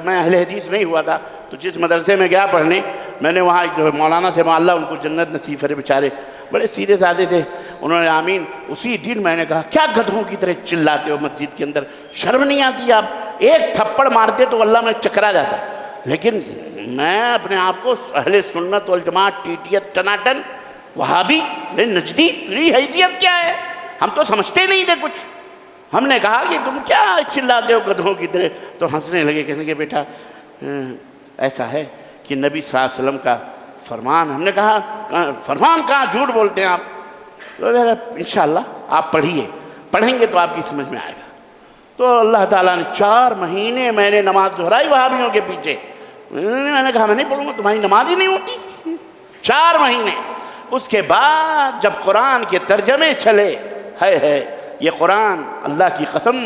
Speaker 1: میں اہل حدیث نہیں ہوا تھا تو جس مدرسے میں گیا پڑھنے، میں نے وہاں ایک مولانا تھے، اللہ ان کو جنت نصیب کرے، بیچارے بڑے سیدھے سادے تھے، انہوں نے آمین، اسی دن میں نے کہا کیا گدھوں کی طرح چلاتے ہو مسجد کے اندر، شرم نہیں آتی آپ؟ ایک تھپڑ مارتے تو اللہ میں چکرا جاتا۔ لیکن میں اپنے آپ کو اہل سنت والجماعت، ٹیٹیت، ٹناٹن، وہابی، نجدی، تیری حیثیت کیا ہے؟ ہم تو سمجھتے نہیں تھے کچھ۔ ہم نے کہا کہ تم کیا چلاتے ہو گدھوں کی طرح؟ تو ہنسنے لگے، کہنے کہ بیٹا ایسا ہے کہ نبی صلی اللہ علیہ وسلم کا فرمان۔ ہم نے کہا فرمان کہاں، جھوٹ بولتے ہیں آپ؟ تو انشاءاللہ آپ پڑھیں گے تو آپ کی سمجھ میں آئے گا۔ تو اللہ تعالیٰ نے 4 مہینے میں نے نماز دہرائی وہابیوں کے پیچھے۔ میں نے کہا میں نہیں پڑھوں گا، تمہاری نماز ہی نہیں ہوتی۔ 4 مہینے۔ اس کے بعد جب قرآن کے ترجمے چلے، ہے یہ قرآن اللہ کی قسم،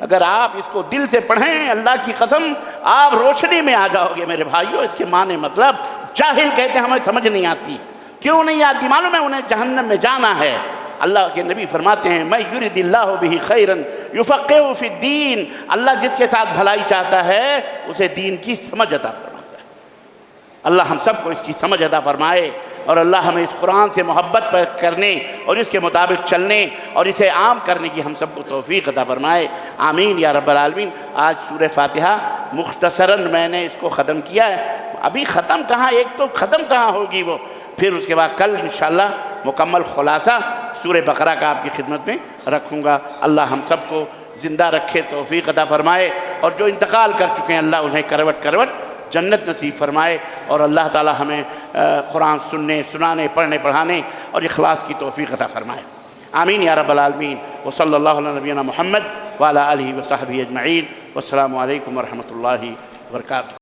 Speaker 1: اگر آپ اس کو دل سے پڑھیں، اللہ کی قسم آپ روشنی میں آ جاؤ گے میرے بھائیوں۔ اس کے معنی مطلب، جاہل کہتے ہیں ہمیں سمجھ نہیں آتی، کیوں نہیں آتی؟ معلوم ہے انہیں جہنم میں جانا ہے۔ اللہ کے نبی فرماتے ہیں میں یرید اللہ بہ خیرا یفقہہ فی الدین، اللہ جس کے ساتھ بھلائی چاہتا ہے اسے دین کی سمجھ عطا فرماتا ہے۔ اللہ ہم سب کو اس کی سمجھ عطا فرمائے، اور اللہ ہمیں اس قرآن سے محبت کرنے اور اس کے مطابق چلنے اور اسے عام کرنے کی ہم سب کو توفیق عطا فرمائے، آمین یا رب العالمین۔ آج سورہ فاتحہ مختصراً میں نے اس کو ختم کیا ہے، ابھی ختم کہاں، ایک تو ختم کہاں ہوگی وہ، پھر اس کے بعد کل انشاءاللہ مکمل خلاصہ سورہ بقرہ کا آپ کی خدمت میں رکھوں گا۔ اللہ ہم سب کو زندہ رکھے، توفیق عطا فرمائے، اور جو انتقال کر چکے ہیں اللہ انہیں کروٹ جنت نصیب فرمائے، اور اللہ تعالی ہمیں قرآن سننے، سنانے، پڑھنے، پڑھانے اور اخلاص کی توفیق عطا فرمائے، آمین یا رب العالمین۔ وصلی اللہ علی نبینا محمد وعلی آلہ وصحبہ اجمعین، والسلام علیکم ورحمۃ اللہ وبرکاتہ۔